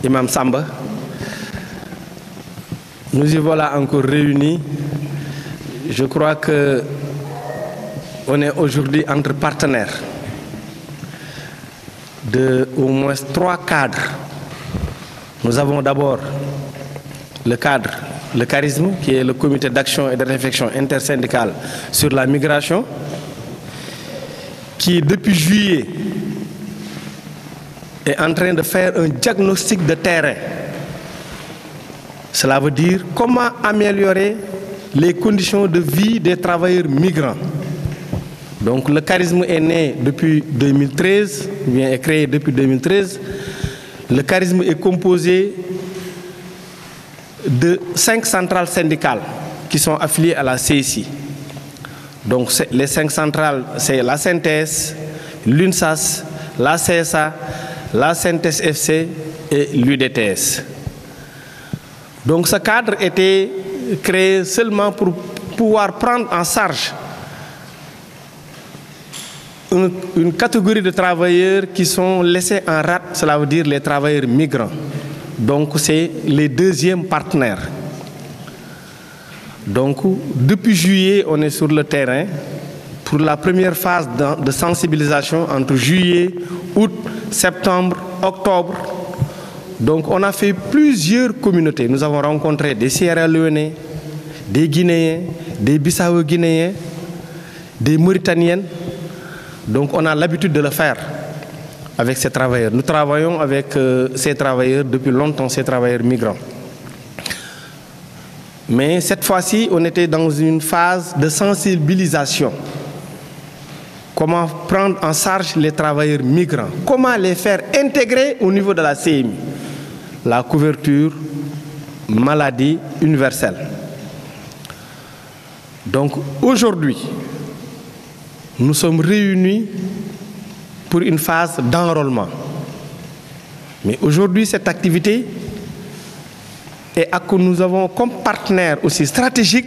Imam Samba. Nous y voilà encore réunis. Je crois que on est aujourd'hui entre partenaires de au moins 3 cadres. Nous avons d'abord le cadre, le charisme, qui est le comité d'action et de réflexion intersyndicale sur la migration, qui depuis juillet est en train de faire un diagnostic de terrain. Cela veut dire comment améliorer les conditions de vie des travailleurs migrants. Donc le charisme est né depuis 2013, bien est créé depuis 2013. Le charisme est composé de 5 centrales syndicales qui sont affiliées à la CSI. Donc les 5 centrales, c'est la CNTS, l'UNSAS, la CSA, la CNTS FC et l'UDTS. Donc ce cadre était créé seulement pour pouvoir prendre en charge une catégorie de travailleurs qui sont laissés en rade, cela veut dire les travailleurs migrants. Donc c'est les deuxièmes partenaires. Donc depuis juillet, on est sur le terrain pour la première phase de sensibilisation entre juillet, août, septembre, octobre. Donc on a fait plusieurs communautés. Nous avons rencontré des Sierra Leone, des Guinéens, des Bissau-Guinéens, des Mauritaniennes. Donc on a l'habitude de le faire avec ces travailleurs. Nous travaillons avec ces travailleurs depuis longtemps, ces travailleurs migrants. Mais cette fois-ci, on était dans une phase de sensibilisation. Comment prendre en charge les travailleurs migrants? Comment les faire intégrer au niveau de la CMI? La couverture maladie universelle. Donc aujourd'hui, nous sommes réunis pour une phase d'enrôlement. Mais aujourd'hui, cette activité est à que nous avons comme partenaire aussi stratégique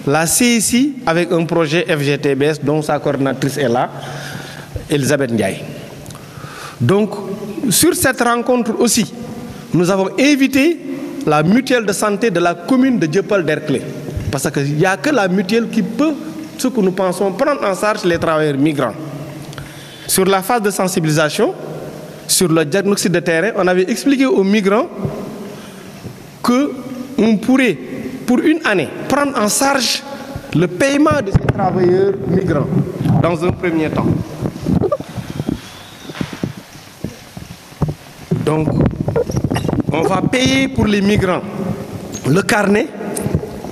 la CSI avec un projet FGTBS dont sa coordinatrice est là, Elisabeth Ndiaye. Donc, sur cette rencontre aussi, nous avons invité la mutuelle de santé de la commune de Dieuppeul-Derklé. Parce qu'il n'y a que la mutuelle qui peut, ce que nous pensons, prendre en charge les travailleurs migrants. Sur la phase de sensibilisation, sur le diagnostic de terrain, on avait expliqué aux migrants qu'on pourrait, pour une année, prendre en charge le paiement de ces travailleurs migrants dans un premier temps. Donc, on va payer pour les migrants le carnet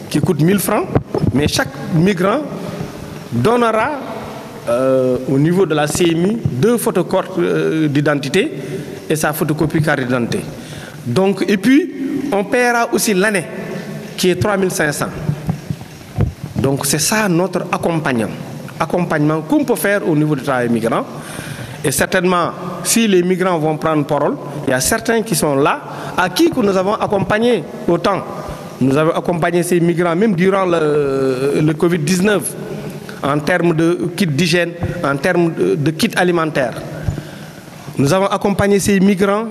qui coûte 1000 francs, mais chaque migrant donnera au niveau de la CMI 2 photocopies d'identité et sa photocopie carte d'identité. Donc, et puis, on paiera aussi l'année qui est 3500. Donc, c'est ça notre accompagnement qu'on peut faire au niveau du travail migrant. Et certainement, si les migrants vont prendre parole, il y a certains qui sont là, à qui que nous avons accompagné autant. Nous avons accompagné ces migrants même durant le Covid-19 en termes de kits d'hygiène, en termes de kits alimentaires. Nous avons accompagné ces migrants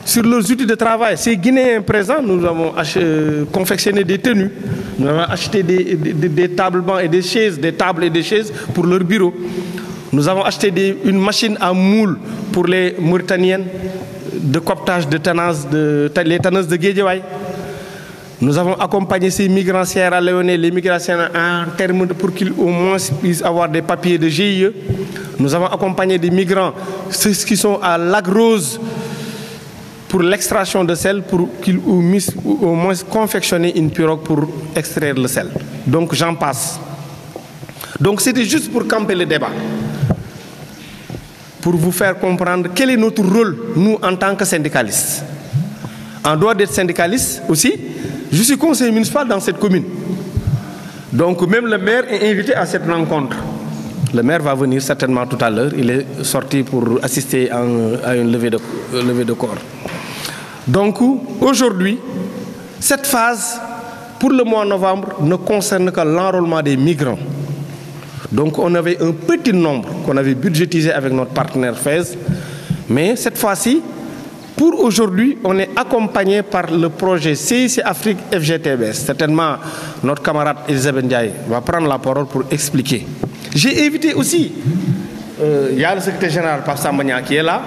sur leurs outils de travail. Ces Guinéens présents, nous avons confectionné des tenues, nous avons acheté des tables bancs et des chaises, des tables et des chaises pour leur bureau. Nous avons acheté une machine à moule pour les Mauritaniennes de cooptage de les tanneuses de Guédiawaye. Nous avons accompagné ces migrants Sierra Leone, les migrants en termes pour qu'ils au moins puissent avoir des papiers de GIE. Nous avons accompagné des migrants, ceux qui sont à Lac Rose, pour l'extraction de sel, pour qu'ils puissent au moins confectionner une pirogue pour extraire le sel. Donc j'en passe. Donc c'était juste pour camper le débat, pour vous faire comprendre quel est notre rôle, nous, en tant que syndicalistes. En dehors d'être syndicaliste aussi, je suis conseiller municipal dans cette commune. Donc même le maire est invité à cette rencontre. Le maire va venir certainement tout à l'heure. Il est sorti pour assister à une levée de corps. Donc aujourd'hui, cette phase, pour le mois de novembre, ne concerne que l'enrôlement des migrants. Donc on avait un petit nombre qu'on avait budgétisé avec notre partenaire FES. Mais cette fois-ci, Pour aujourd'hui, on est accompagné par le projet CIC Afrique FGTBS. Certainement, notre camarade Elisabeth Ndiaye va prendre la parole pour expliquer. J'ai invité aussi, il y a le secrétaire général Pape Sambagna qui est là,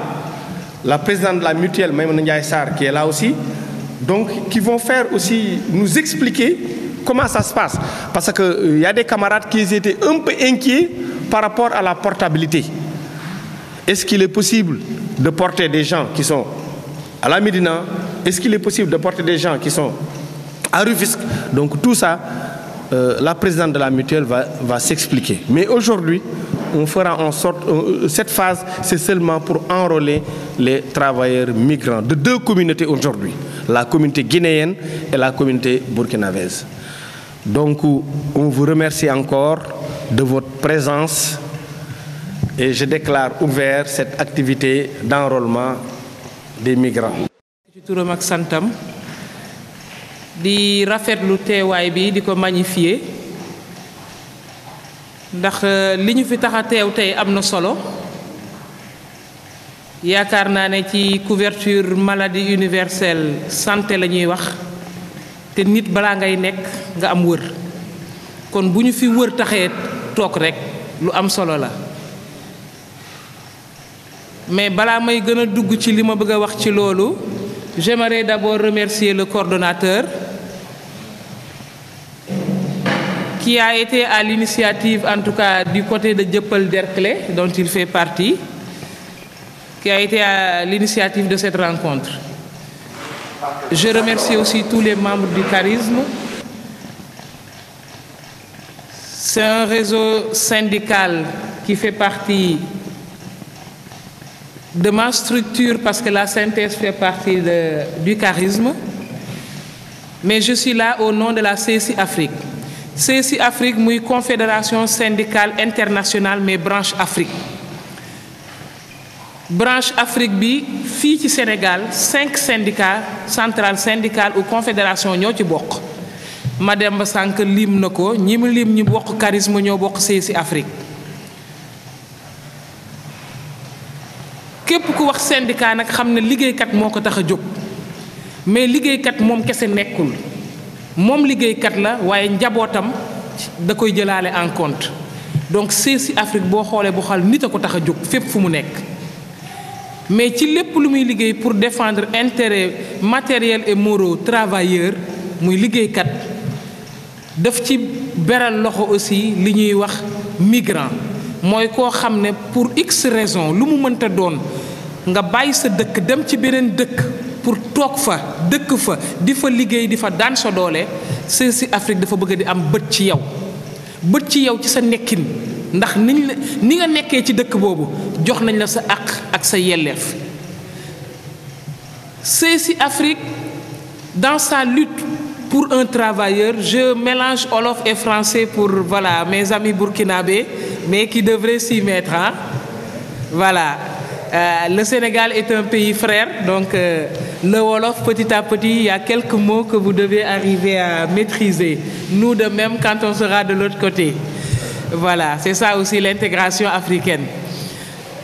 la présidente de la mutuelle Maïmouna Ndiaye Sarr qui est là aussi, donc qui vont faire aussi nous expliquer comment ça se passe. Parce qu'il y a des camarades qui étaient un peu inquiets par rapport à la portabilité. Est-ce qu'il est possible de porter des gens qui sont à la Médina? Est-ce qu'il est possible de porter des gens qui sont à Rufisque? Donc tout ça, la présidente de la mutuelle va s'expliquer. Mais aujourd'hui, on fera en sorte, cette phase, c'est seulement pour enrôler les travailleurs migrants de deux communautés aujourd'hui, la communauté guinéenne et la communauté burkinabèse. Donc on vous remercie encore de votre présence et je déclare ouvert cette activité d'enrôlement des migrants. ci turam ak santam di rafetlu teewaay bi di ko magnifier ndax li ñu fi tax a teew tey am na solo yaakaar naa ne ci couverture maladie universelle santé la ñuy wax te nit balaa ngay nekk nga am wër kon bu ñu fi wër taxee toog rek lu am solo la. Mais balaa may gën a dugg ci li ma bëgg a wax ci loolu j'aimerais d'abord remercier le coordonnateur qui a été à l'initiative, en tout cas du côté de Dieuppeul Derklé, dont il fait partie, qui a été à l'initiative de cette rencontre. Je remercie aussi tous les membres du Charisme. C'est un réseau syndical qui fait partie de ma structure parce que la synthèse fait partie du Charisme. Mais je suis là au nom de la CIC Afrique. CIC Afrique, muy confédération syndicale internationale mais branche Afrique. Branche Afrique bi fii ci Sénégal 5 syndicats centrales syndicales ou confédération ñoo ci bokk. Mademba Sànk lim na ko ñi mu lim ñi bokk Charisme ñoo bokk CIC Afrique. képp ku wax syndicat nag xam ne liggéeykat moo ko tax a jóg mais liggéeykat moom kese nekkul moom liggéeykat la waaye njabootam da koy jëlaale en compte donc CIC Afrique boo xoolee bu xal nit a ko tax a jóg fépp fu mu nekk mais ci lépp lu muy liggéey pour défendre intérêt matériel et moraux travailleurs muy liggéeykat daf ci beral loxo aussi li ñuy wax migrant mooy koo xam ne pour x raison lu mu mënta doon nga bàyyi sa dëkk dem ci beneen dëkk pour toog fa dëkk fa di fa liggéey di fa daan sa doole CIC Afrique dafa bëgg di am bët ci yow ci sa nekkin ndax ni nga nekkee ci dëkk boobu jox nañ la sa àq ak sa yelleef. CIC Afrique dans sa lutte pour un travailleur, je mélange Wolof et français pour voilà mes amis burkinabés mais qui devraient s'y mettre. Hein? Voilà. Le Sénégal est un pays frère, donc le Wolof, petit à petit, il y a quelques mots que vous devez arriver à maîtriser. Nous de même quand on sera de l'autre côté. Voilà, c'est ça aussi l'intégration africaine.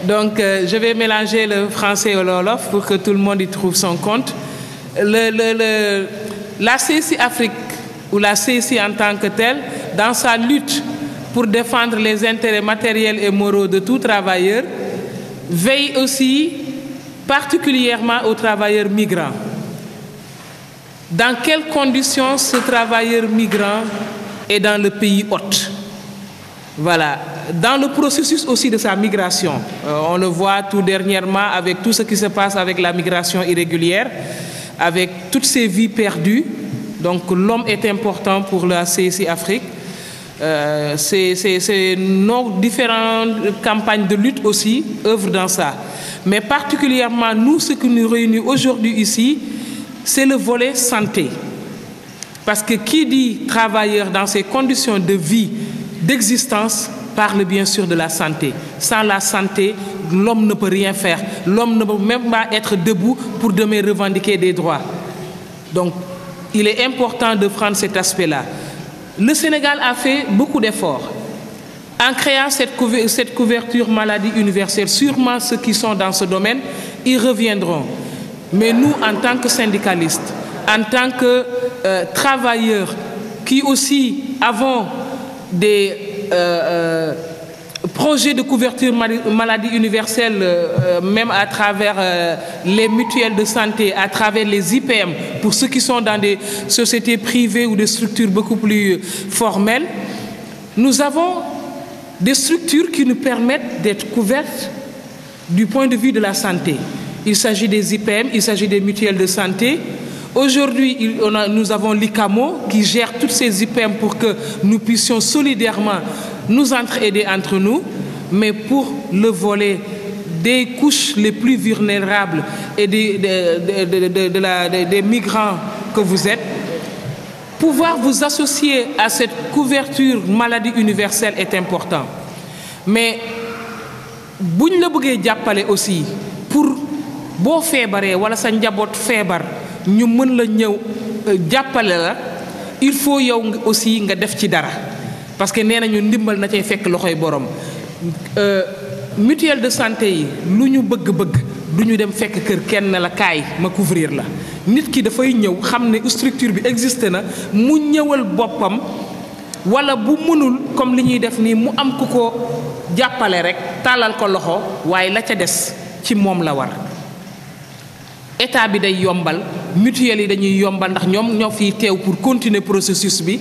Donc je vais mélanger le français et le Wolof pour que tout le monde y trouve son compte. La CIC Afrique, ou la CIC en tant que telle, dans sa lutte pour défendre les intérêts matériels et moraux de tout travailleur, veille aussi particulièrement aux travailleurs migrants. Dans quelles conditions ce travailleur migrant est dans le pays hôte? Voilà. Dans le processus aussi de sa migration, on le voit tout dernièrement avec tout ce qui se passe avec la migration irrégulière, avec toutes ces vies perdues. Donc l'homme est important pour la CIC Afrique. Nos différentes campagnes de lutte aussi œuvrent dans ça. Mais particulièrement, nous, ce qui nous réunit aujourd'hui ici, c'est le volet santé. Parce que qui dit travailleur dans ces conditions de vie, d'existence, parle bien sûr de la santé. Sans la santé, l'homme ne peut rien faire. L'homme ne peut même pas être debout pour demain revendiquer des droits. Donc, il est important de prendre cet aspect-là. Le Sénégal a fait beaucoup d'efforts en créant cette couverture maladie universelle. Sûrement ceux qui sont dans ce domaine y reviendront. Mais nous, en tant que syndicalistes, en tant que travailleurs qui aussi avons des projets de couverture maladie universelle, même à travers les mutuelles de santé, à travers les IPM, pour ceux qui sont dans des sociétés privées ou des structures beaucoup plus formelles, nous avons des structures qui nous permettent d'être couvertes du point de vue de la santé. Il s'agit des IPM, il s'agit des mutuelles de santé. Aujourd'hui, nous avons l'ICAMO qui gère toutes ces IPM pour que nous puissions solidairement nous entraider entre nous. Mais pour le volet des couches les plus vulnérables et des migrants que vous êtes, pouvoir vous associer à cette couverture maladie universelle est important. Mais buñ la bëggee jàppale aussi pour boo feebaree wala sa njaboot feebar ñu mën la ñëw jàppale la, il faut yow aussi nga def ci dara parce que nee nañu ndimbal na cay fekk loxoy borom. Mutuelle de santé yi lu ñu bëgg-bëgg du ñu dem fekk kër kenn la kaay ma couvrir la. Nit ki dafay ñëw xam ne structure bi existe na mu ñëwal boppam wala bu mënul comme li ñuy def nii mu am ku ko jàppale rek tàllal ko loxo waaye la ca des ci moom la war. État bi day yombal mutuelle yi dañuy yombal ndax ñoom ñoo fiy teew pour continuer processus bi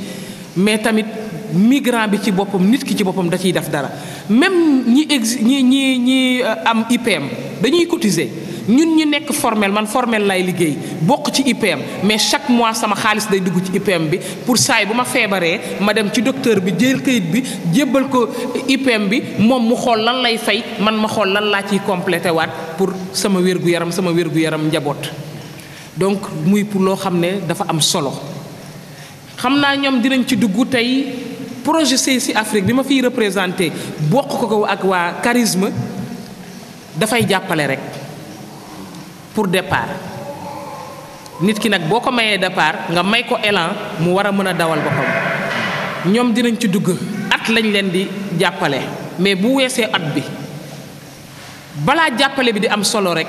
mais tamit migrant bi ci boppam nit ki ci boppam da ciy def dara. Même ñi am IPM dañuy cotiser ñun ñi nekk formel man formel lay liggéey bokk ci IPM mais chaque mois sama xaalis day dugg ci IPM bi pour saay bu ma feebaree ma dem ci docteur bi jël kayit bi jébbal ko IPM bi moom mu xool lan lay fay man ma xool lan laa ciy complété waat pour sama wér-gu-yaram njaboot. Donc muy pour loo xam ne dafa am solo xam naa ñoom dinañ ci dugg tey. Projet CICI Afrique bi ma fiy représenté bokk ko ak waa charisme dafay jàppale rek pour départ nit ki nag boo ko mayee départ nga may ko élan mu war a mën a dawal boppam ñoom dinañ ci dugg at lañ leen di jàppale mais bu weesee at bi balaa jàppale bi di am solo rek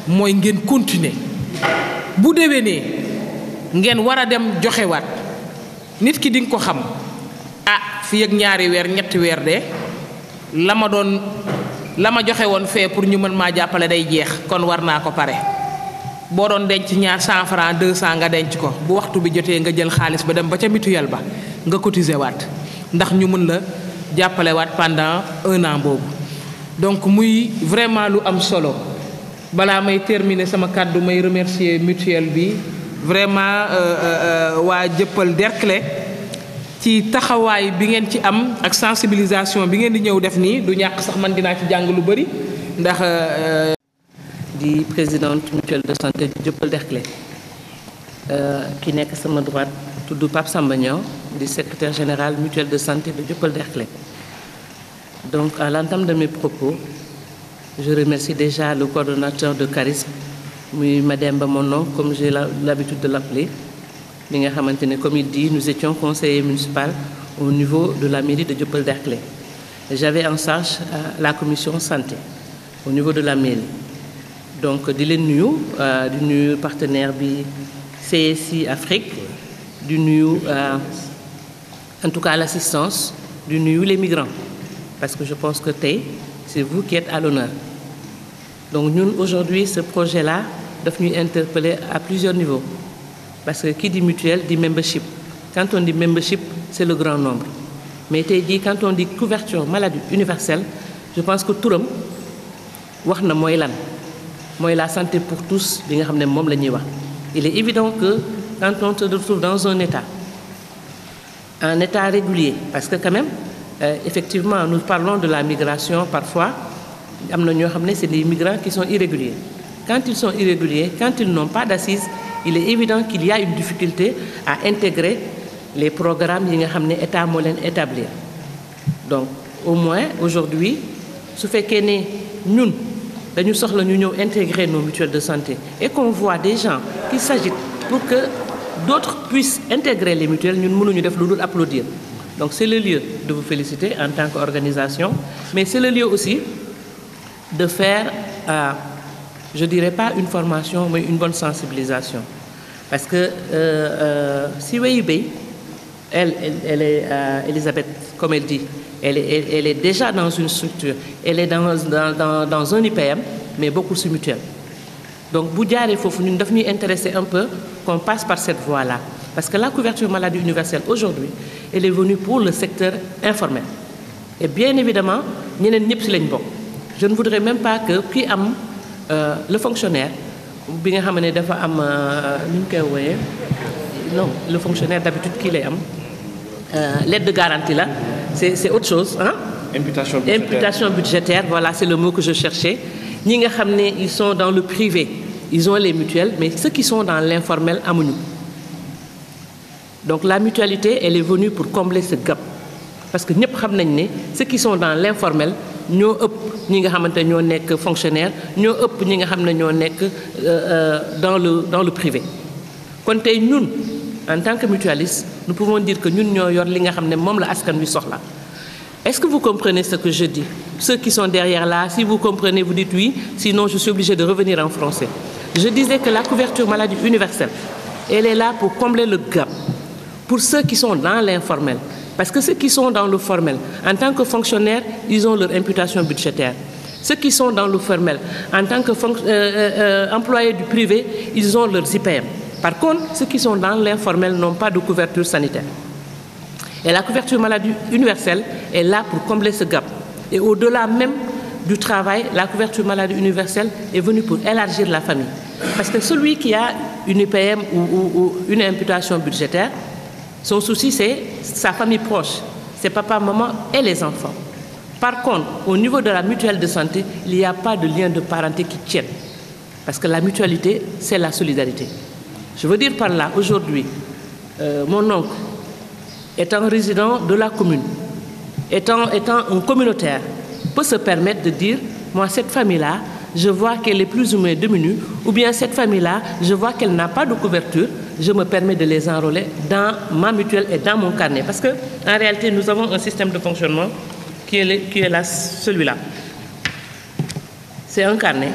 mooy ngeen continuer bu déwénee ngeen war a dem joxewaat nit ki di nga ko xam. Fii ak ñaari weer ñetti weer de la ma joxe woon fee pour ñu mën maa jàppale day jeex kon war naa ko pare boo doon denc ñaar 100 francs 200 nga denc ko bu waxtu bi jotee nga jël xaalis ba dem ba ca mutuelle ba nga cotiser waat ndax ñu mën la jàppale waat pendant 1 an boobu. Donc muy vraiment lu am solo balaa may terminer sama kàddu may remercier mutuelle bi vraiment waa Jëppal Derklé ci taxawaay bi ngeen ci am ak sensibilisation bi ngeen di ñëw def nii du ñàkk sax man dinaa ci jàng lu bari ndax. di présidente mutuelle de santé du Jëppal Derklé ki nekk sama droite tudd Pape Samba Niang di secrétaire général mutuelle de santé de Jëppal Derklé. Donc à l'entame de mes propos je remercie déjà le coordonnateur de charisme muy Mademba mon nom comme j'ai l'habitude de l'appeler. Li nga xamante ne comme il dit nous étions conseillers municipaux au niveau de la mairie de Jëppal Derklé. J'avais en charge la commission santé au niveau de la mairie. Donc di leen nuyu partenaire bi CICI Afrique di nuyu en tout cas l'assistance di nuyu les migrants parce que je pense que tey c'est vous qui êtes à l'honneur. Donc ñun aujourd'hui ce projet-là daf ñuy interpeller à plusieurs niveaux. Parce que qui dit mutuelle dit membership. Quand on dit membership, c'est le grand nombre. Mais quand on dit couverture maladie universelle, je pense que turam wax na mooy lan mooy la santé pour tous bi nga xam ne moom la ñuy wax. Il est évident que quand on se retrouve dans un état régulier, parce que quand même effectivement nous parlons de la migration parfois am na ñoo xam ne c'est des migrants qui sont irréguliers. Quand ils sont irréguliers, quand ils n'ont pas d'assises, il est évident qu'il y a une difficulté à intégrer les programmes yi nga xam ne état moo leen établir. Donc au moins aujourd'hui su fekkee ne ñun dañu soxla ñu ñëw intégrer nos mutuelles de santé et qu'on voit des gens qui s'agitent pour que d'autres puissent intégrer les mutuelles ñun mënuñu def lu dul applaudir. Donc c'est le lieu de vous féliciter en tant qu'organisation mais c'est le lieu aussi de faire je dirais pas une formation, mais une bonne sensibilisation. Parce que si WIB, elle est, Elisabeth, comme elle dit, elle est déjà dans une structure, elle est dans un IPM, mais beaucoup sur mutuelle. Donc, Boudiar, il faut nous intéresser un peu qu'on passe par cette voie-là. Parce que la couverture maladie universelle, aujourd'hui, elle est venue pour le secteur informel. Et bien évidemment, je ne voudrais même pas que le fonctionnaire, non, le fonctionnaire d'habitude qu'il est, l'aide de garantie là, c'est autre chose. Hein? Imputation budgétaire, voilà, c'est le mot que je cherchais. Ils sont dans le privé, ils ont les mutuelles, mais ceux qui sont dans l'informel, amounou. Donc la mutualité, elle est venue pour combler ce gap. Parce que ceux qui sont dans l'informel, nous sommes fonctionnaires, nous sommes dans le privé. Quand nous, en tant que mutualistes, nous pouvons dire que nous sommes la. Est-ce que vous comprenez ce que je dis? Ceux qui sont derrière là, si vous comprenez, vous dites oui, sinon je suis obligé de revenir en français. Je disais que la couverture maladie universelle, elle est là pour combler le gap. Pour ceux qui sont dans l'informel. Parce que ceux qui sont dans le formel, en tant que fonctionnaires, ils ont leur imputation budgétaire. Ceux qui sont dans le formel, en tant qu'employés du privé, ils ont leurs IPM. Par contre, ceux qui sont dans l'informel n'ont pas de couverture sanitaire. Et la couverture maladie universelle est là pour combler ce gap. Et au-delà même du travail, la couverture maladie universelle est venue pour élargir la famille. Parce que celui qui a une IPM ou une imputation budgétaire, son souci, c'est sa famille proche, ses papas, maman et les enfants. Par contre, au niveau de la mutuelle de santé, il n'y a pas de lien de parenté qui tienne. Parce que la mutualité, c'est la solidarité. Je veux dire par là, aujourd'hui, mon oncle, étant résident de la commune, étant un communautaire, peut se permettre de dire, moi, cette famille-là, je vois qu'elle est plus ou moins démunie, ou bien cette famille-là, je vois qu'elle n'a pas de couverture, je me permets de les enrôler dans ma mutuelle et dans mon carnet. Parce qu'en réalité, nous avons un système de fonctionnement qui est là, celui-là. C'est un carnet.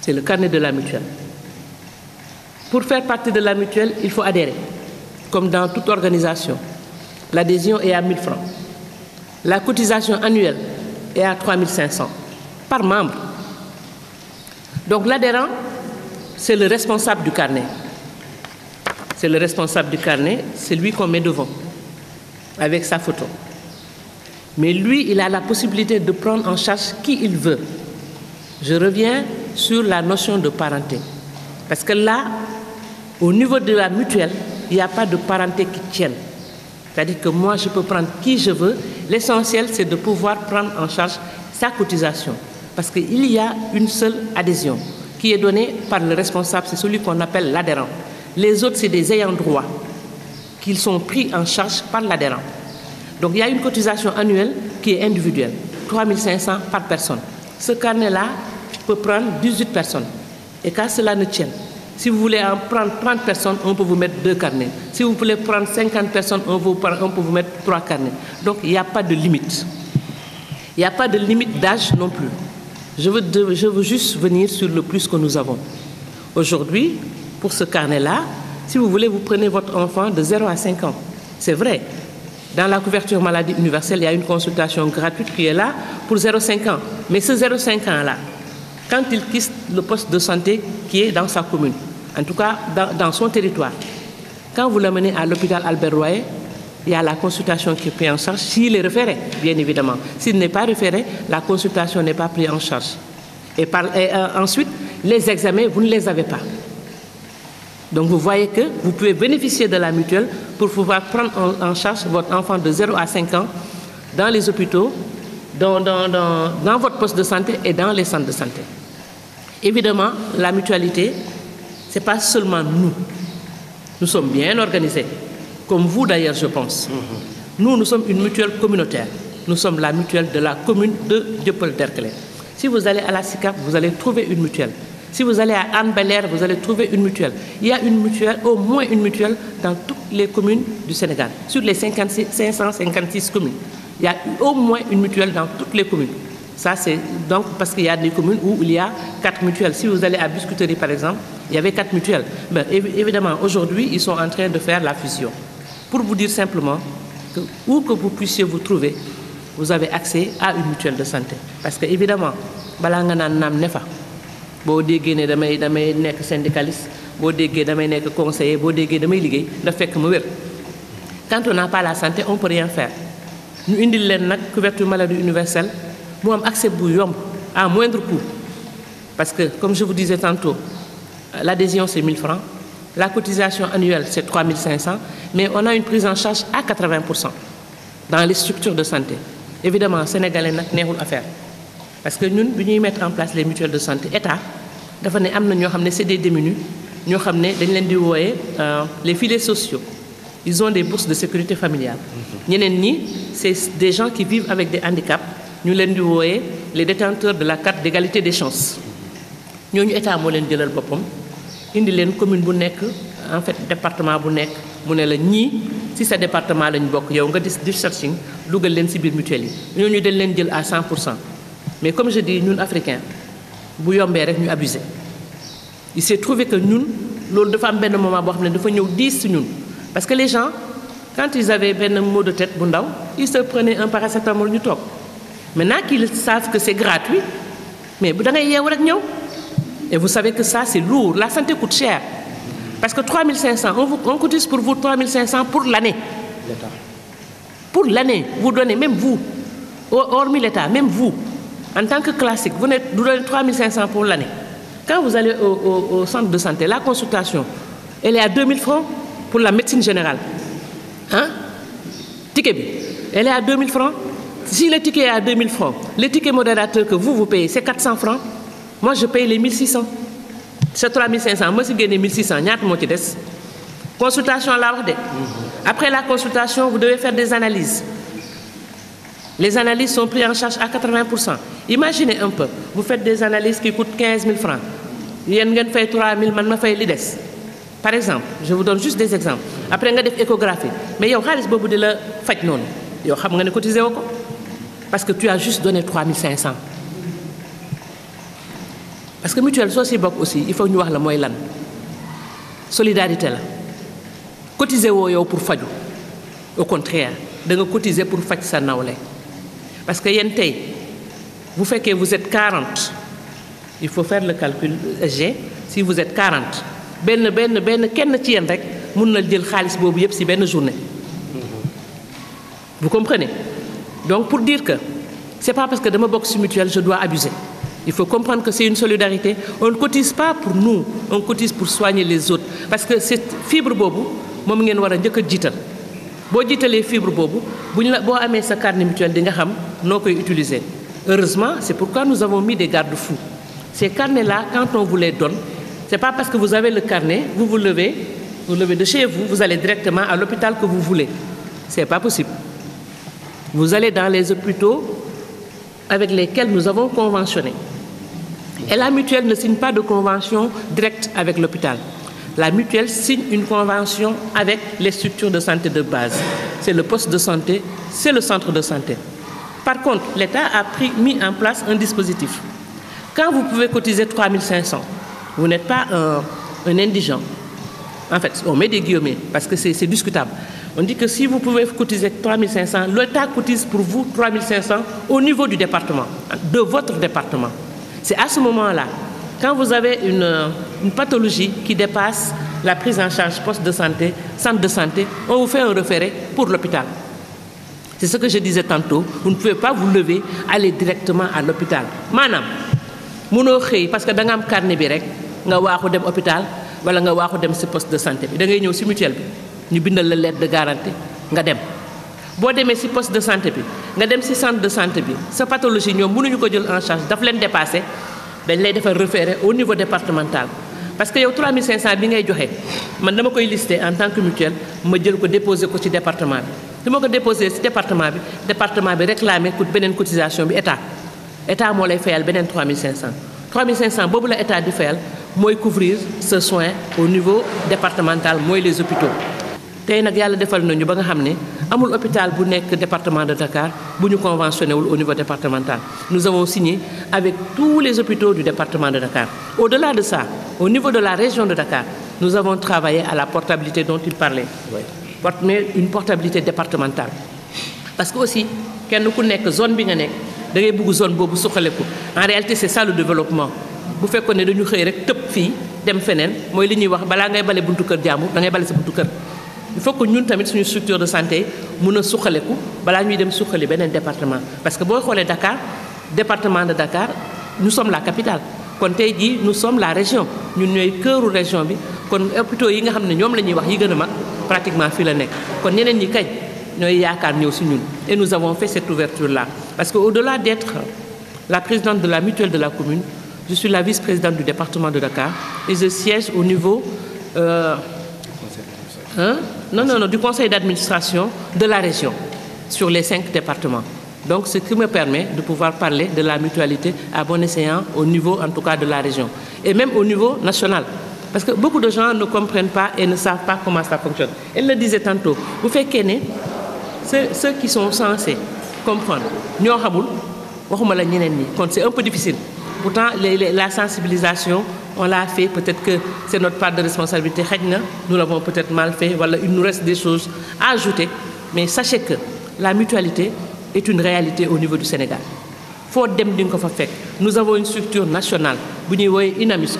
C'est le carnet de la mutuelle. Pour faire partie de la mutuelle, il faut adhérer. Comme dans toute organisation. L'adhésion est à 1 000 francs. La cotisation annuelle est à 3 500 par membre. Donc l'adhérent, c'est le responsable du carnet. C'est le responsable du carnet, c'est lui qu'on met devant, avec sa photo. Mais lui, il a la possibilité de prendre en charge qui il veut. Je reviens sur la notion de parenté. Parce que là, au niveau de la mutuelle, il n'y a pas de parenté qui tienne. C'est-à-dire que moi, je peux prendre qui je veux. L'essentiel, c'est de pouvoir prendre en charge sa cotisation. Parce qu'il y a une seule adhésion qui est donnée par le responsable, c'est celui qu'on appelle l'adhérent. Les autres, c'est des ayants droit qui sont pris en charge par l'adhérent. Donc il y a une cotisation annuelle qui est individuelle, 3 500 par personne. Ce carnet-là peut prendre 18 personnes. Et quand cela ne tient, si vous voulez en prendre 30 personnes, on peut vous mettre 2 carnets. Si vous voulez prendre 50 personnes, on peut vous mettre 3 carnets. Donc il n'y a pas de limite. Il n'y a pas de limite d'âge non plus. Je veux juste venir sur le plus que nous avons. Aujourd'hui, pour ce carnet-là, si vous voulez, vous prenez votre enfant de 0 à 5 ans. C'est vrai. Dans la couverture maladie universelle, il y a une consultation gratuite qui est là pour 0,5 ans. Mais ce 0,5 ans-là, quand il quitte le poste de santé qui est dans sa commune, en tout cas dans son territoire, quand vous l'amenez à l'hôpital Albert Royer, il y a la consultation qui est prise en charge, s'il est référé, bien évidemment. S'il n'est pas référé, la consultation n'est pas prise en charge. Et ensuite, les examens, vous ne les avez pas. Donc vous voyez que vous pouvez bénéficier de la mutuelle pour pouvoir prendre en charge votre enfant de 0 à 5 ans dans les hôpitaux, dans votre poste de santé et dans les centres de santé. Évidemment, la mutualité, ce n'est pas seulement nous. Nous sommes bien organisés, comme vous d'ailleurs, je pense. Nous sommes une mutuelle communautaire. Nous sommes la mutuelle de la commune de Dieuppeul-Derklé. Si vous allez à la SICAP, vous allez trouver une mutuelle. Si vous allez à Anne-Belair, vous allez trouver une mutuelle. Il y a une mutuelle, au moins une mutuelle, dans toutes les communes du Sénégal. Sur les 556 communes, il y a au moins une mutuelle dans toutes les communes. Ça, c'est donc parce qu'il y a des communes où il y a 4 mutuelles. Si vous allez à Biscuiterie, par exemple, il y avait 4 mutuelles. Mais évidemment, aujourd'hui, ils sont en train de faire la fusion. Pour vous dire simplement que où que vous puissiez vous trouver, vous avez accès à une mutuelle de santé. Parce que, évidemment, bala nga nan nam nefa bo déggé né damay nek syndicaliste bo déggé damay nek conseiller bo déggé damay liggéey da fekk ma wër. Quand on n'a pas la santé, on peut rien faire. Ñu indil leen nak couverture maladie universelle mu am accès bu yomb à moindre coût. Parce que comme je vous disais tantôt, l'adhésion c'est 1000 francs, la cotisation annuelle c'est 3500, mais on a une prise en charge à 80% dans les structures de santé. Évidemment, sénégalais nak neexul affaire. Parce que nous, bi ñuy mettre en place les mutuelles de santé, état dafa né amna ño xamné c'est des démunis, ño xamné dañ leen di woyé les filets sociaux. Ils ont des bourses de sécurité familiale. Ñeneen ñi c'est des gens qui vivent avec des handicaps, ñu leen di woyé les détenteurs de la carte d'égalité des chances. Ñoñu état mo leen jëlal bopam indi leen commune bu nekk en fait département bu nekk mu né la ñi si sa département lañ bokk yow nga discharging dugal leen ci biir mutuelle yi ñoñu dañ leen jël à 100%. Mais comme je dis, nous, Africains, nous sommes abusés. Il s'est trouvé que nous, nous avons un moment où nous avons 10 nous. Parce que les gens, quand ils avaient un mot de tête, ils se prenaient un paracétamol. Maintenant qu'ils savent que c'est gratuit, mais vous avez et vous savez que ça, c'est lourd. La santé coûte cher. Parce que 3500, on cotise pour vous 3500 pour l'année. Pour l'année, vous donnez, même vous, hormis l'État, même vous. En tant que classique, vous donnez 3500 pour l'année. Quand vous allez au centre de santé, la consultation, elle est à 2000 francs pour la médecine générale. Hein? Ticket, elle est à 2000 francs. Si le ticket est à 2000 francs, le ticket modérateur que vous payez, c'est 400 francs. Moi, je paye les 1600. C'est 3500. Moi, si je gagne 1600, il y a des consultation là. Après la consultation, vous devez faire des analyses. Les analyses sont prises en charge à 80%. Imaginez un peu, vous faites des analyses qui coûtent 15 000 francs. Vous faites 3 000, vous faites l'IDES. Par exemple, je vous donne juste des exemples. Après, vous faites l'échographie. Mais vous avez fait de la fête non. Vous avez cotisé parce que tu as juste donné 3 500. Parce que mutuelle sociale aussi, il faut que nous voir le moyen. Solidarité là. Cotiser pour faire. Au contraire, vous cotiser pour faire ça. Parce que vous faites que vous êtes 40, il faut faire le calcul G. Si vous êtes 40, vous comprenez? Donc pour dire que ce n'est pas parce que de ma boxe mutuelle je dois abuser. Il faut comprendre que c'est une solidarité. On ne cotise pas pour nous, on cotise pour soigner les autres. Parce que cette fibre bobu, mom ngeen wara ñëk jital. Bo jitalee fibre bobu, buñ la bo amé sa carte mutuelle di nga xam nokoy utiliser. Heureusement, c'est pourquoi nous avons mis des garde-fous. Ces carnets-là, quand on vous les donne, c'est pas parce que vous avez le carnet, vous levez de chez vous, vous allez directement à l'hôpital que vous voulez. C'est pas possible. Vous allez dans les hôpitaux avec lesquels nous avons conventionné. Et la mutuelle ne signe pas de convention directe avec l'hôpital. La mutuelle signe une convention avec les structures de santé de base. C'est le poste de santé, c'est le centre de santé. Par contre, l'État a mis en place un dispositif. Quand vous pouvez cotiser 3 500, vous n'êtes pas un indigent. En fait, on met des guillemets parce que c'est discutable. On dit que si vous pouvez cotiser 3 500, l'État cotise pour vous 3 500 au niveau du département, de votre département. C'est à ce moment-là, quand vous avez une pathologie qui dépasse la prise en charge poste de santé, centre de santé, on vous fait un référé pour l'hôpital. C'est ce que je disais tantôt, vous ne pouvez pas vous lever, aller directement à l'hôpital. Manam, mënoo xëy parce que da nga am carnet bi rek nga waaxu dem hôpital wala nga waaxu dem ci poste de santé bi da ngay ñëw ci mutuelle bi ñu bindal la lettre de garantie nga dem. Boo demee ci poste de santé bi nga dem ci centre de santé bi sa pathologie ñoom mënuñu ko jël en charge daf leen dépasser dañ lay defal référé au niveau départemental. Parce que yow 3 500 bi ngay joxe man dama koy lister en tant que mutuelle ma jël ko déposer ko ci département bi. Si je dépose ci département bi réclamé beneen cotisation bi état moo lay fayal beneen 3 500. 3 500 boobu la état di fayal mooy couvrir ce soin au niveau départemental mooy les hôpitaux. tey nag yàlla defal nañu ba nga xam ne amul hôpital bu nekk département de Dakar bu ñu conventionné wul au niveau départemental. Nous avons signé avec tous les hôpitaux du département de Dakar. Au-delà de ça, au niveau de la région de Dakar, nous avons travaillé à la portabilité dont il parlait. Mais une portabilité départementale. Parce que aussi kenn ku nekk zone bi nga nekk da ngay bëgg zone boobu suqaleku. En réalité c'est ça le développement. bu fekkoon ne dañu xëy rek tëb fii dem feneen mooy li ñuy wax balaa ngay bale buntu kër jàmbur da ngay bale sa buntu kër. Il faut que ñun tamit suñu structure de santé mun a suqaleku balaa ñuy dem suqali beneen département. Parce que boo xoolee Dakar département de Dakar nous sommes la capitale. kon tey jii nous sommes la région ñun ñooy këru région bi kon hôpitaux yi nga xam ne ñoom la ñuy wax yi gën a mag pratiquement fii la nekk kon ñeneen ñi kañ ñooy yaakaar ñëw si ñun. Et nous avons fait cette ouverture là parce que au-delà d'être la présidente de la mutuelle de la commune, je suis la vice-présidente du département de Dakar et je siège au niveau du conseil d'administration de la région sur les 5 départements. Donc, ce qui me permet de pouvoir parler de la mutualité à bon escient au niveau, en tout cas, de la région. Et même au niveau national. Parce que beaucoup de gens ne comprennent pas et ne savent pas comment ça fonctionne. Elle le disait tantôt. Vous faites que ceux qui sont censés comprendre, c'est un peu difficile. Pourtant, la sensibilisation, on l'a fait. Peut-être que c'est notre part de responsabilité. Nous l'avons peut-être mal fait. Voilà, il nous reste des choses à ajouter. Mais sachez que la mutualité est une réalité au niveau du Sénégal. Nous avons une structure nationale, UNAMIS,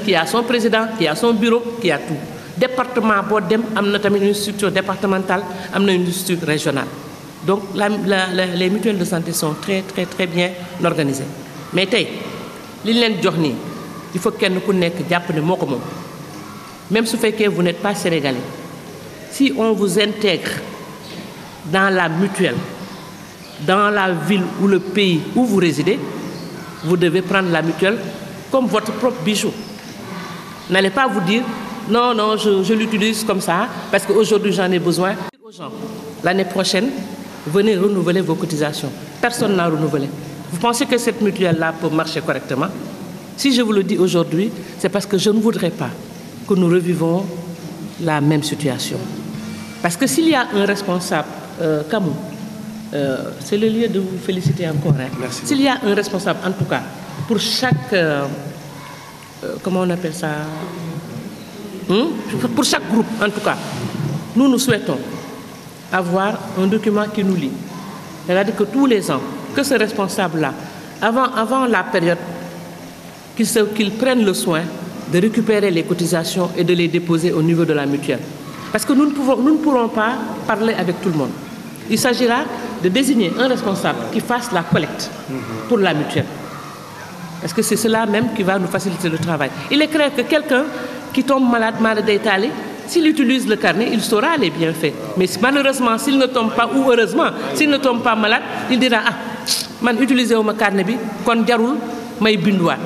qui a son président, qui a son bureau, qui a tout. Département, une structure départementale, une structure régionale. Donc les mutuelles de santé sont très très très bien organisées. Mais il faut que nous connaissions, même si vous n'êtes pas sénégalais, si on vous intègre dans la mutuelle, dans la ville ou le pays où vous résidez, vous devez prendre la mutuelle comme votre propre bijou. N'allez pas vous dire non, je l'utilise comme ça parce qu'aujourd'hui j'en ai besoin. L'année prochaine, venez renouveler vos cotisations. Personne n'a renouvelé. Vous pensez que cette mutuelle-là peut marcher correctement? Si je vous le dis aujourd'hui, c'est parce que je ne voudrais pas que nous revivons la même situation. Parce que s'il y a un responsable, Kamou, c'est le lieu de vous féliciter encore. Hein. S'il y a un responsable, en tout cas, pour chaque... comment on appelle ça? Pour chaque groupe, en tout cas, nous souhaitons avoir un document qui nous lie. C'est-à-dire que tous les ans, que ce responsable-là, avant la période, qu'il prenne le soin de récupérer les cotisations et de les déposer au niveau de la mutuelle. Parce que nous ne pourrons pas parler avec tout le monde. Il s'agira de désigner un responsable qui fasse la collecte pour la mutuelle. Parce que c'est cela même qui va nous faciliter le travail. Il est clair que quelqu'un qui tombe malade d'Italie, s'il utilise le carnet, il saura les bienfaits. Mais malheureusement, s'il ne tombe pas, ou heureusement, s'il ne tombe pas malade, il dira « Ah, man utilisé mon carnet, kon jarul may binduwaat. »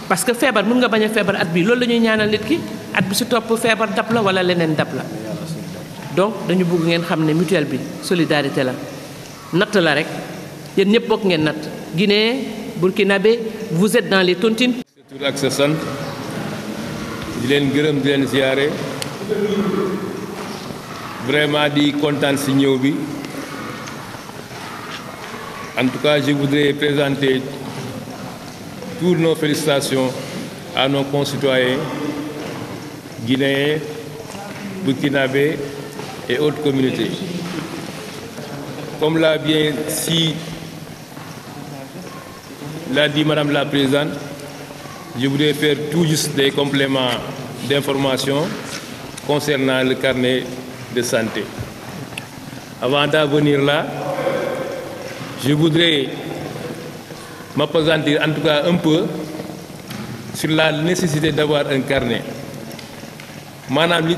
Parce que feebar mën nga bañ a feebar at bi loolu la ñuy ñaanal nit ki at bi si topp feebar dab la wala leneen dab la donc dañu bëgg ngeen xam ne mutuelle bi solidarité la natt la rek yéen ñëpp bokk ngeen natt Guinée Burkinabé vous êtes dans les tontines. tur ak sa sant di leen gërëm di leen ziare vraiment di kontaan si ñëw bi en tout cas je voudrais présenter toutes nos félicitations à nos concitoyens guinéens, burkinabés et autres communautés. Comme l'a dit Madame la Présidente, je voudrais faire tout juste des compléments d'information concernant le carnet de santé. Avant d'en venir là, je voudrais m'appesantir en tout cas un peu sur la nécessité d'avoir un carnet. Maanaam nit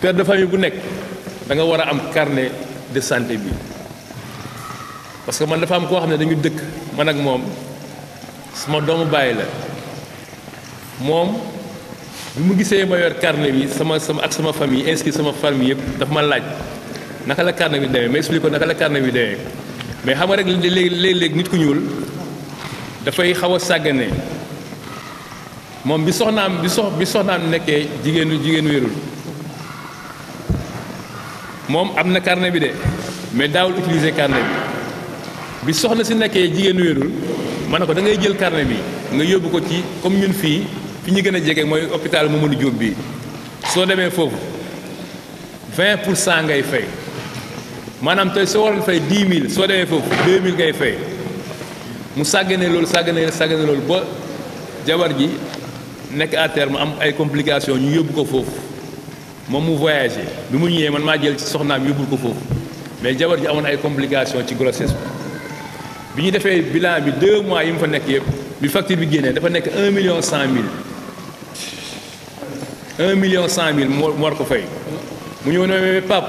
père de famille bu nekk da nga war a am carnet de santé bi parce que man dafa am koo xam ne dañu dëkk man ak moom sama doomu bàyyi la moom bi mu gisee ma yor carnet bi sama famille inscrit sama famille yëpp dafa ma laaj naka la carnet bi demee ma expliqué ko naka la carnet bi demee mais xam nga rek léeg-léeg nit ku ñuul dafay xaw a sàggane moom bi soxnaam nekkee jigéenu wérul moom am na carnet bi de mais daawul utiliser carnet bi soxna si nekkee jigéenu wérul ma ne ko da ngay jël carnet bi nga yóbbu ko ci comme ñun fii fi ñu gën a jege mooy hôpital Mamadou Diop bi soo demee foofu 20% ngay fay maanaam tey soo waroon fay 10 000 soo demee foofu 2 000 ngay fay mu sàggane loolu ba jabar ji nekk à terme am ay complications ñu yóbbu ko foofu moom mu voyagé bi mu ñëwee man maa jël ci soxnaam yóbbul ko foofu mais jabar ji amoon ay complications ci grossesse bi ñu defee bilan bi 2 mois yi mu fa nekk yëpp bi facture bi génnee dafa nekk 1 million 100 000 1 million 100 000 mu war ko fay mu ñëw ne Pape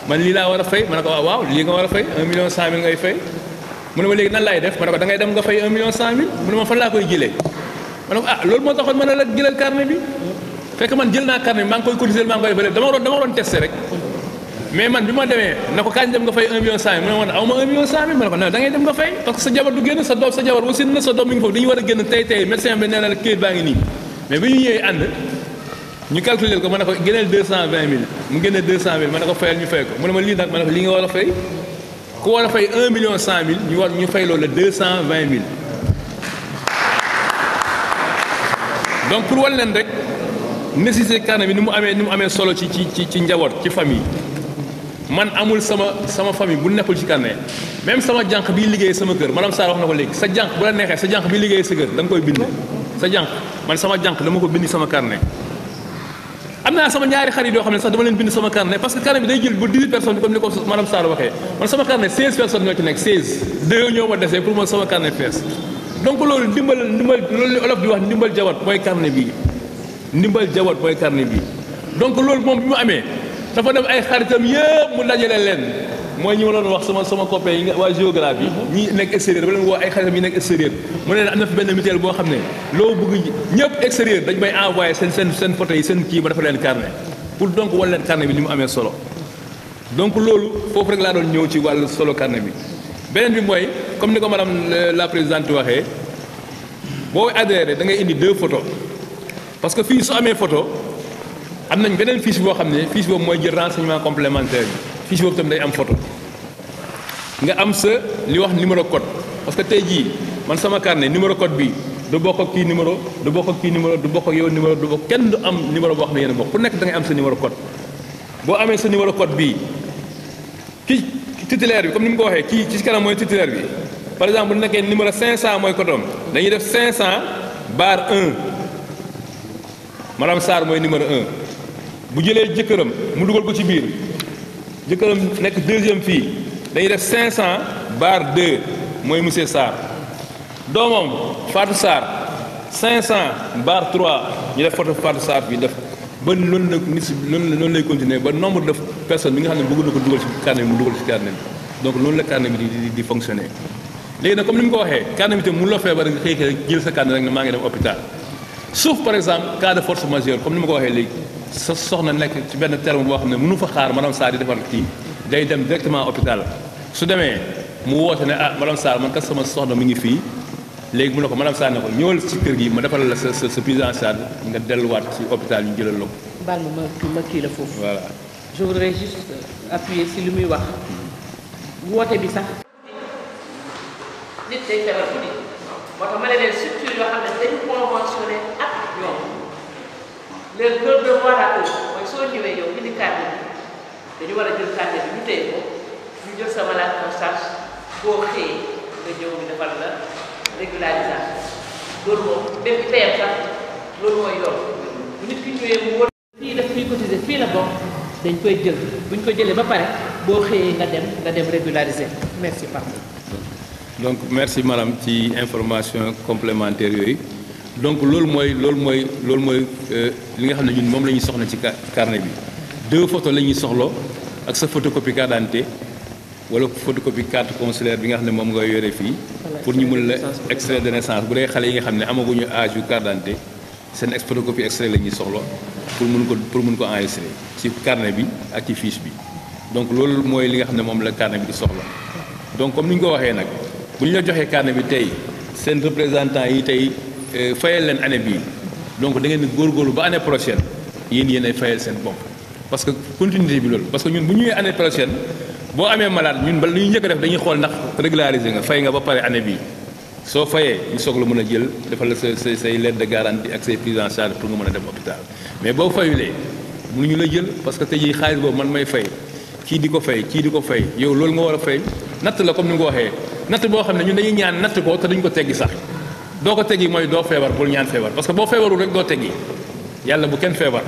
man lii laa war a fay ma ne ko waaw lii nga war a fay 1 million 100 000 ngay fay mu ne ma léegi nan laay def ma ne ko da ngay dem nga fay 1 million 100 000 mu ne ma fan laa koy jëlee ma ne ko loolu moo taxoon ma ne la jëlal carnet bi fekk man jël naa carnet bi maa ngi koy cotiser maa ngi koy defee dama waroon testé rek mais man bi ma demee na ko kañ dem nga fay 1 million 100 000 mu ne ma aw ma 1 million 100 000 ma ne ko non da ngay dem nga fay parce que sa jabar du génn sa jabar aussi na sa doom mi ngi foofu dañu war a génn tey médecin bi nee na la këyit baa ngi nii mais bi ñu ñëwee ànd ñu calculer ko ma ne ko génneel 220 000 mu génne 200 000 ma ne ko fayal ñu fay ko mu ne ma lii nag ma ne ko lii nga war a fay ku war a fay 1 million 100 000 ñu fay loolu la 220 000 donc pour wan leen rek nécessité carnet bi ni mu amee solo ci njaboot ci famille man amul sama famille bu nekkul ci carnet même sama jànq bi liggéey sama kër madame Sarr wax na ko léegi sa jànq bu la neexee sa jànq bi liggéey sa kër da nga koy bind sa jànq man sama jànq dama ko bind sama carnet am naa sama ñaari xarit yoo xam ne sax dama leen bind sama carnet parce que carnet bi day jël ba 18 personnes comme ni ko madame Sarr waxee man sama carnet 16 personnes ñoo ci nekk 16 2 ñoo ma desee pour man sama carnet fees donc loolu ndimbal loolu olof di wax ndimbal jaboot mooy carnet bi donc loolu moom bi mu amee dafa dem ay xaritam yëpp mu dajale leen mooy ñi ma doon wax sama copain yi waa géographie ñi nekk extérieur dafa leen woo ay xaritam yi nekk extérieur mu ne leen am na fi benn mutuelle boo xam ne loo bëgg ñëpp extérieur dañ may envoyé seen photo yi seen kii ma dafa leen carnet pour donc wan leen carnet bi ni mu amee solo donc loolu foofu rek laa doon ñëw ci wàllu solo carnet bi beneen bi mooy comme ni ko madame la présidente waxee boo adhéré da ngay indi 2 photos parce que fii su amee photo am nañ beneen fiche boo xam ne fiche boobu mooy jël renseignement complémentaire bi fiche boobu tam day am photo nga am sa li wax numéro code parce que tey jii man sama carnet numéro code bi du bokk ak kii numéro du bokk ak kii numéro du bokk ak yow numéro du bokk kenn du am numéro boo xam ne yéen a bokk ku nekk da ngay am sa numéro code boo amee sa numéro code bii kii titulaire bi comme ni mu ko waxee kii ci kanam mooy titulaire bi par exemple bu nekkee numéro 500 mooy code am dañuy def 500 barre 1 madame Sarr mooy numéro 1 bu jëlee jëkkëram mu dugal ko ci biir jëkkëram nekk deuxième fii dañuy def 500 barre 2 mooy monsieur Sarr doomam Fatou Sarr 500 barre 3 ñu def photo Fatou Sarr bi def ba noonu la nit noonu lay continuer ba nombre de personnes bi nga xam ne bëgg na ko dugal ci carnet bi mu dugal ci carnet bi donc loolu la carnet bi di fonctionner léegi nag comme ni mu ko waxee carnet bi tam mu la feebar nga xëy jël sa carnet rek ne maa ngi dem hôpital sauf par exemple cas de force majeure comme ni ma ko waxee léegi sa soxna nekk ci benn terme boo xam ne mënu fa xaar madame Sarr di defar kii day dem directement hôpital su demee mu woote ne madame Sarr man kat sama soxna mi ngi fii léegi mu ne ko madame Sarr ne ko ñëwal ci kër gi ma defal la sa prise en charge nga delluwaat ci hôpital ñu jëlal la ko. baal ma kii la foofu. voilà je voudrais juste appuyer si li muy wax woote bi sax. nit day feebar bu nit moo tax ma ne leen structure yoo xam ne dañu conventionné ak ñoom leur devoir à eux mooy soo ñëwee yow indi carnet bi dañu war a jël carnet bi ñu téye ko ñu jël sa malade en charge boo xëyee nga ñëw ñu defal la régularisation loolu moom dem ci teyam sax loolu mooy yoon bu nit ki ñëwee mu wóor fii daf fiy cotiser fii la bokk dañ koy jël buñ ko jëlee ba pare boo xëyee nga dem régulariser merci papa. donc merci madame ci information complémentaire yooyu donc loolu mooy li nga xam ne ñun moom la ñuy soxla ci carnet bi 2 photos la ñuy soxla ak sa photocopie carte d'identité wala photocopie carte consulaire bi nga xam ne moom nga yore fii pour ñu mun la extrait de naissance bu dee xale yi nga xam ne amaguñu âge yu carte d'identité seen photocopie extrait la ñuy soxla pour mun ko enregistrer ci carnet bi ak ci fiche bi donc loolu mooy li nga xam ne moom la carnet bi di soxla donc comme ni ñu ko waxee nag bu ñu la joxee carnet bi tey seen représentant yi tey fayal leen année bii donc da ngeen di góorgóorlu ba année prochaine yéen ay fayal seen bopp parce que continuité bi loolu parce que ñun bu ñëwee année prochaine boo amee malade ñun ba lu ñu njëkk a def dañuy xool ndax régulariser nga fay nga ba pare année bii soo fayee ñu soog la mën a jël defal la say lettre de garantie ak say prise en charge pour nga mën a dem hôpital mais boo fayulee mënuñu la jël parce que tey jii xaalis boobu man may fay kii di ko fay yow loolu nga war a fay natt la comme ni nga ko waxee natt boo xam ne ñun dañuy ñaan natt ko te duñ ko teggi sax doo ko teggi mooy doo feebar bul ñaan feebar parce que boo feebarul rek doo teggi yàlla bu kenn feebar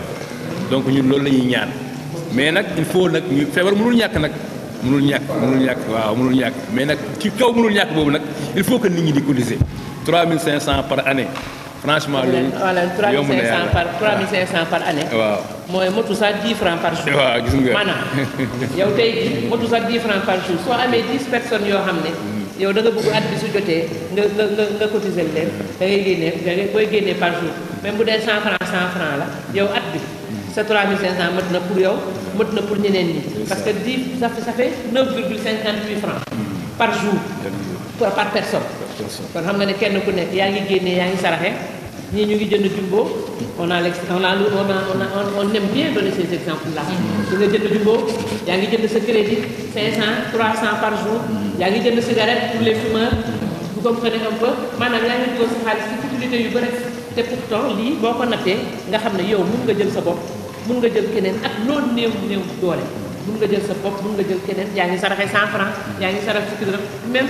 donc ñun loolu la ñuy ñaan mais nag il faut nag ñu feebar mënul ñàkk nag mënul ñàkk waaw mënul ñàkk mais nag ci kaw mënul ñàkk boobu nag il faut que nit ñi di cotiser 3500 par année franchement loolu yomb na yàlla 3500 par année. waaw mooy motu sax 10 francs par jour. waaw gis nga maanaam yow tey jii motu sax 10 francs par jour soo amee 10 personnes yoo xam ne yow da nga bëgg at bi su jotee nga cotiser leen da ngay génnee booy génnee par jour même bu dee 100 francs la yow at bi sa 3500 mat na pour yow mat na pour ñeneen ñi parce que 10 ça fait 9,58 francs par jour par personne. kon xam nga ne kenn ku nekk yaa ngi génnee yaa ngi saraxe ñii ñu ngi jënd jumbo on aime bien donner ces exemples là. di nga jënd jumbo yaa ngi jënd sa crédit 500 300 par jour yaa ngi jënd cigarette pour les fumeurs vous comprenez un peu maanaam yaa ngi dugal sa xaalis ci utilité yu bëri te pourtant lii boo ko nattee nga xam ne yow mun nga jël sa bopp mun nga jël keneen ak loolu néew doole mun nga jël sa bopp mun nga jël keneen yaa ngi saraxe 100 francs yaa ngi saraxe fukki dërëm même